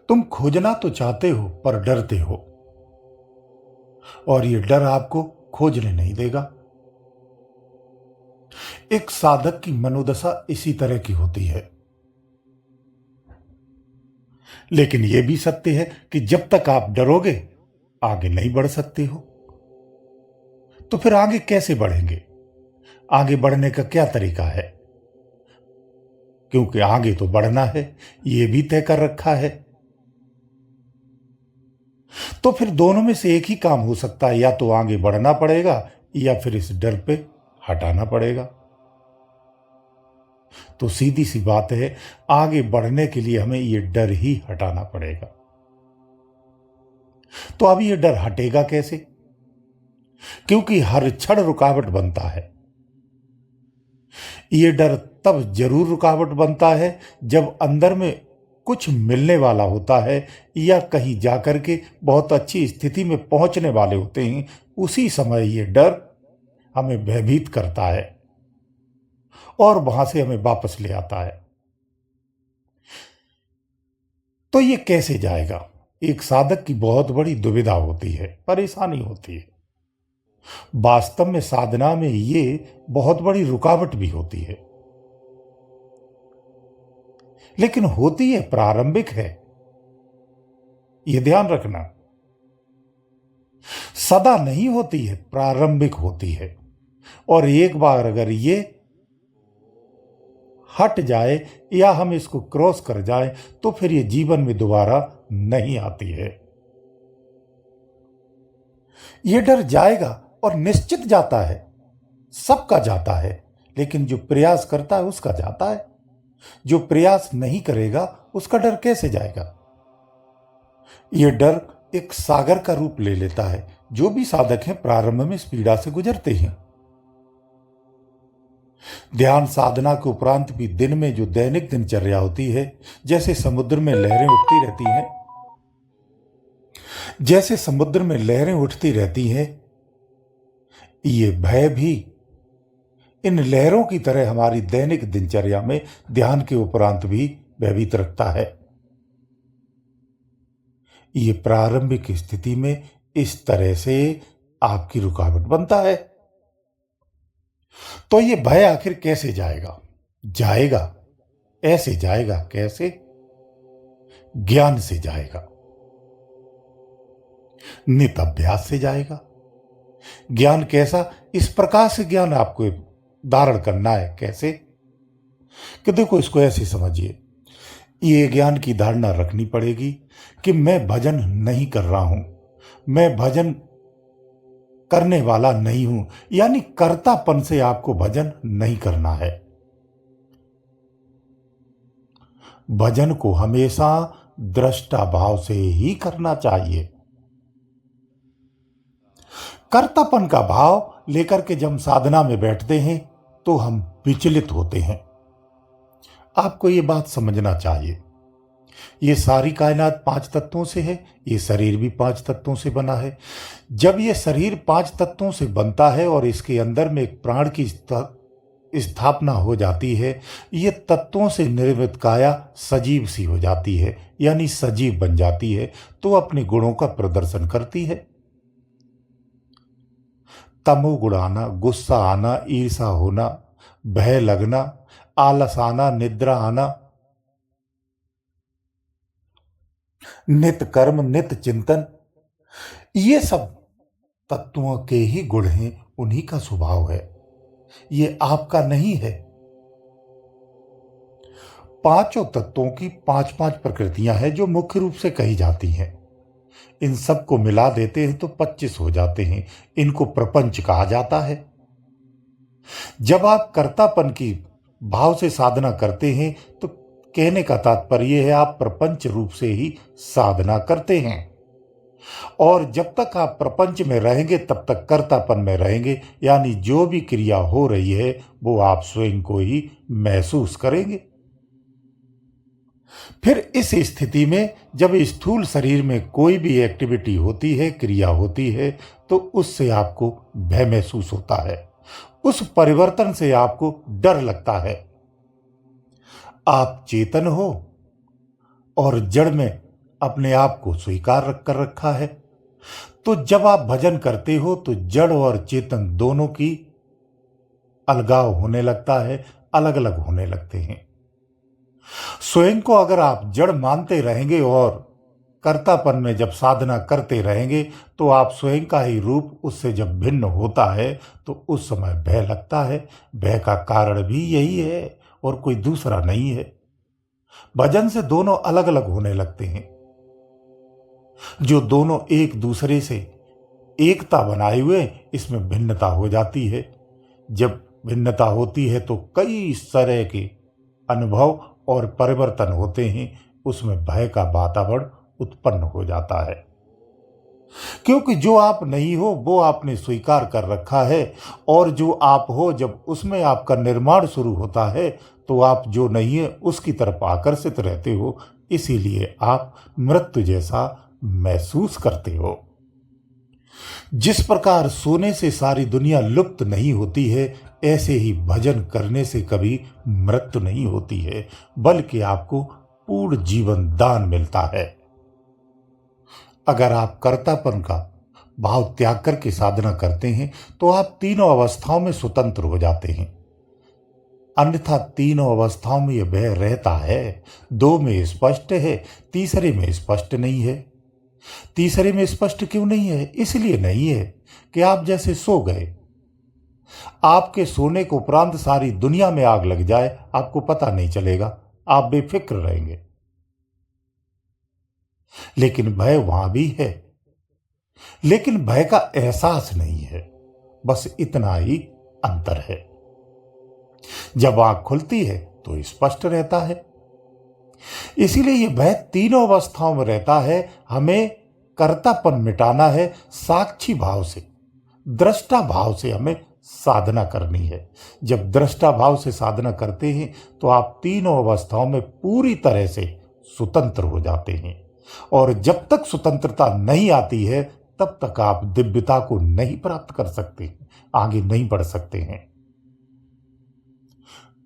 तुम खोजना तो चाहते हो पर डरते हो, और ये डर आपको खोजने नहीं देगा। एक साधक की मनोदशा इसी तरह की होती है। लेकिन यह भी सत्य है कि जब तक आप डरोगे आगे नहीं बढ़ सकते हो। तो फिर आगे कैसे बढ़ेंगे? आगे बढ़ने का क्या तरीका है? क्योंकि आगे तो बढ़ना है, यह भी तय कर रखा है। तो फिर दोनों में से एक ही काम हो सकता है, या तो आगे बढ़ना पड़ेगा या फिर इस डर पे हटाना पड़ेगा। तो सीधी सी बात है, आगे बढ़ने के लिए हमें यह डर ही हटाना पड़ेगा। तो अब यह डर हटेगा कैसे? क्योंकि हर क्षण रुकावट बनता है। यह डर तब जरूर रुकावट बनता है जब अंदर में कुछ मिलने वाला होता है, या कहीं जाकर के बहुत अच्छी स्थिति में पहुंचने वाले होते हैं। उसी समय यह डर हमें भयभीत करता है और वहां से हमें वापस ले आता है। तो ये कैसे जाएगा? एक साधक की बहुत बड़ी दुविधा होती है, परेशानी होती है। वास्तव में साधना में ये बहुत बड़ी रुकावट भी होती है, लेकिन होती है प्रारंभिक है, यह ध्यान रखना। सदा नहीं होती है, प्रारंभिक होती है। और एक बार अगर ये हट जाए या हम इसको क्रॉस कर जाए तो फिर ये जीवन में दोबारा नहीं आती है। ये डर जाएगा और निश्चित जाता है, सबका जाता है। लेकिन जो प्रयास करता है उसका जाता है। जो प्रयास नहीं करेगा उसका डर कैसे जाएगा? यह डर एक सागर का रूप ले लेता है। जो भी साधक हैं प्रारंभ में इस पीड़ा से गुजरते हैं। ध्यान साधना के उपरांत भी दिन में जो दैनिक दिनचर्या होती है, जैसे समुद्र में लहरें उठती रहती हैं, जैसे समुद्र में लहरें उठती रहती हैं, ये भय भी इन लहरों की तरह हमारी दैनिक दिनचर्या में ध्यान के उपरांत भी भयभीत रखता है। ये प्रारंभिक स्थिति में इस तरह से आपकी रुकावट बनता है। तो ये भय आखिर कैसे जाएगा? जाएगा, ऐसे जाएगा। कैसे? ज्ञान से जाएगा, नित अभ्यास से जाएगा। ज्ञान कैसा? इस प्रकार से ज्ञान आपको धारण करना है। कैसे? कि देखो, इसको ऐसे समझिए, ये ज्ञान की धारणा रखनी पड़ेगी कि मैं भजन नहीं कर रहा हूं, मैं भजन करने वाला नहीं हूं। यानी कर्तापन से आपको भजन नहीं करना है। भजन को हमेशा दृष्टा भाव से ही करना चाहिए। कर्तापन का भाव लेकर के जब साधना में बैठते हैं तो हम विचलित होते हैं। आपको ये बात समझना चाहिए, ये सारी कायनात 5 तत्वों से है, ये शरीर भी 5 तत्वों से बना है। जब ये शरीर 5 तत्वों से बनता है और इसके अंदर में एक प्राण की स्थापना हो जाती है, ये तत्वों से निर्मित काया सजीव सी हो जाती है, यानी सजीव बन जाती है, तो अपने गुणों का प्रदर्शन करती है। तमोगुण आना, गुस्सा आना, ईर्षा होना, भय लगना, आलस आना, निद्रा आना, नित कर्म, नित चिंतन, ये सब तत्वों के ही गुण हैं, उन्हीं का स्वभाव है, ये आपका नहीं है। पांचों तत्वों की 5-5 प्रकृतियां हैं जो मुख्य रूप से कही जाती हैं। इन सब को मिला देते हैं तो 25 हो जाते हैं। इनको प्रपंच कहा जाता है। जब आप कर्तापन की भाव से साधना करते हैं तो कहने का तात्पर्य है आप प्रपंच रूप से ही साधना करते हैं। और जब तक आप प्रपंच में रहेंगे तब तक कर्तापन में रहेंगे, यानी जो भी क्रिया हो रही है वो आप स्वयं को ही महसूस करेंगे। फिर इस स्थिति में जब स्थूल शरीर में कोई भी एक्टिविटी होती है, क्रिया होती है, तो उससे आपको भय महसूस होता है। उस परिवर्तन से आपको डर लगता है। आप चेतन हो और जड़ में अपने आप को स्वीकार कर रखा है। तो जब आप भजन करते हो तो जड़ और चेतन दोनों की अलगाव होने लगता है, अलग अलग होने लगते हैं। स्वयं को अगर आप जड़ मानते रहेंगे और कर्तापन में जब साधना करते रहेंगे तो आप स्वयं का ही रूप उससे जब भिन्न होता है तो उस समय भय लगता है। भय का कारण भी यही है और कोई दूसरा नहीं है। भजन से दोनों अलग अलग होने लगते हैं। जो दोनों एक दूसरे से एकता बनाए हुए, इसमें भिन्नता हो जाती है। जब भिन्नता होती है तो कई तरह के अनुभव और परिवर्तन होते हैं। उसमें भय का वातावरण उत्पन्न हो जाता है, क्योंकि जो आप नहीं हो वो आपने स्वीकार कर रखा है, और जो आप हो जब उसमें आपका निर्माण शुरू होता है तो आप जो नहीं है उसकी तरफ आकर्षित रहते हो। इसीलिए आप मृत्यु जैसा महसूस करते हो। जिस प्रकार सोने से सारी दुनिया लुप्त नहीं होती है, ऐसे ही भजन करने से कभी मृत्यु नहीं होती है, बल्कि आपको पूर्ण जीवन दान मिलता है। अगर आप कर्तापन का भाव त्याग करके साधना करते हैं तो आप तीनों अवस्थाओं में स्वतंत्र हो जाते हैं। अन्यथा तीनों अवस्थाओं में यह भय रहता है। दो में स्पष्ट है, तीसरे में स्पष्ट नहीं है। तीसरे में स्पष्ट क्यों नहीं है? इसलिए नहीं है कि आप जैसे सो गए, आपके सोने के उपरांत सारी दुनिया में आग लग जाए, आपको पता नहीं चलेगा, आप बेफिक्र रहेंगे। लेकिन भय वहां भी है, लेकिन भय का एहसास नहीं है। बस इतना ही अंतर है। जब आंख खुलती है तो स्पष्ट रहता है। इसीलिए यह भय तीनों अवस्थाओं में रहता है। हमें कर्तापन मिटाना है, साक्षी भाव से, दृष्टा भाव से हमें साधना करनी है। जब दृष्टा भाव से साधना करते हैं तो आप तीनों अवस्थाओं में पूरी तरह से स्वतंत्र हो जाते हैं। और जब तक स्वतंत्रता नहीं आती है तब तक आप दिव्यता को नहीं प्राप्त कर सकते, आगे नहीं बढ़ सकते हैं।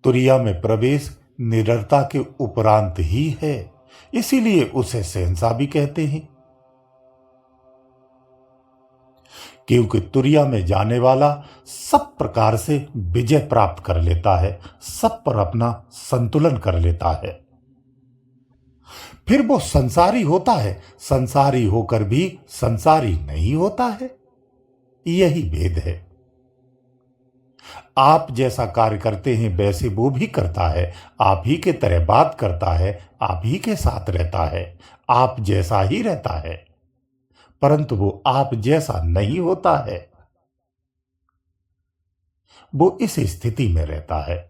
तुरिया में प्रवेश निडरता के उपरांत ही है, इसीलिए उसे शहंशाह भी कहते हैं। क्योंकि तुरिया में जाने वाला सब प्रकार से विजय प्राप्त कर लेता है, सब पर अपना संतुलन कर लेता है। फिर वो संसारी होता है, संसारी होकर भी संसारी नहीं होता है। यही भेद है। आप जैसा कार्य करते हैं वैसे वो भी करता है, आप ही के तरह बात करता है, आप ही के साथ रहता है, आप जैसा ही रहता है, परंतु वो आप जैसा नहीं होता है। वो इस स्थिति में रहता है।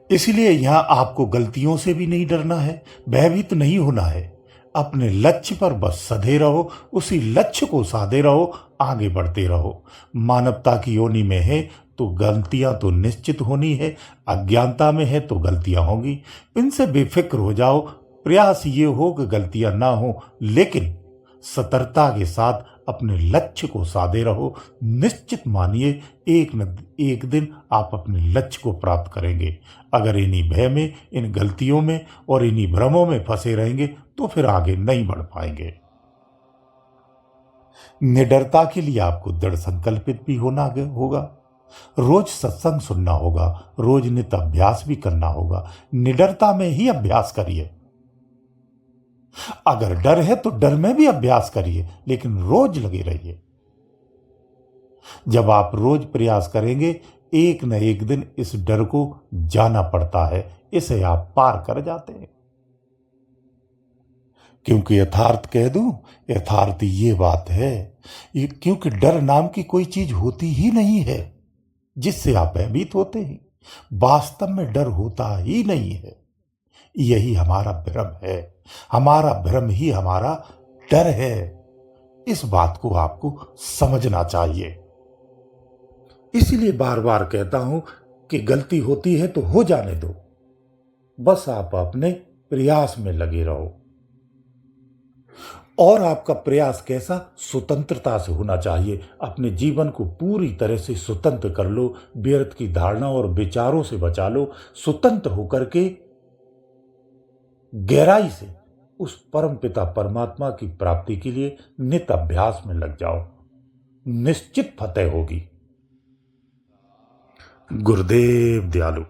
इसलिए यहां आपको गलतियों से भी नहीं डरना है, भयभीत नहीं होना है। अपने लक्ष्य पर बस सधे रहो, उसी लक्ष्य को साधे रहो, आगे बढ़ते रहो। मानवता की योनि में है तो गलतियां तो निश्चित होनी है, अज्ञानता में है तो गलतियां होंगी। इनसे बेफिक्र हो जाओ। प्रयास ये हो कि गलतियां ना हो, लेकिन सतर्कता के साथ अपने लक्ष्य को साधे रहो। निश्चित मानिए एक न एक दिन आप अपने लक्ष्य को प्राप्त करेंगे। अगर इन्हीं भय में, इन गलतियों में और इन्हीं भ्रमों में फंसे रहेंगे तो फिर आगे नहीं बढ़ पाएंगे। निडरता के लिए आपको दृढ़ संकल्पित भी होना होगा। रोज सत्संग सुनना होगा, रोज नित्य अभ्यास भी करना होगा। निडरता में ही अभ्यास करिए। अगर डर है तो डर में भी अभ्यास करिए, लेकिन रोज लगे रहिए। जब आप रोज प्रयास करेंगे, एक न एक दिन इस डर को जाना पड़ता है, इसे आप पार कर जाते हैं। क्योंकि यथार्थ कह दूं, यथार्थ ये बात है, क्योंकि डर नाम की कोई चीज होती ही नहीं है जिससे आप भयभीत होते हैं। वास्तव में डर होता ही नहीं है। यही हमारा भ्रम है, हमारा भ्रम ही हमारा डर है। इस बात को आपको समझना चाहिए। इसलिए बार बार कहता हूं कि गलती होती है तो हो जाने दो, बस आप अपने प्रयास में लगे रहो। और आपका प्रयास कैसा? स्वतंत्रता से होना चाहिए। अपने जीवन को पूरी तरह से स्वतंत्र कर लो, व्यर्थ की धारणा और विचारों से बचा लो। स्वतंत्र होकर के गहराई से उस परम पिता परमात्मा की प्राप्ति के लिए नित अभ्यास में लग जाओ। निश्चित फतेह होगी। गुरुदेव दयालु।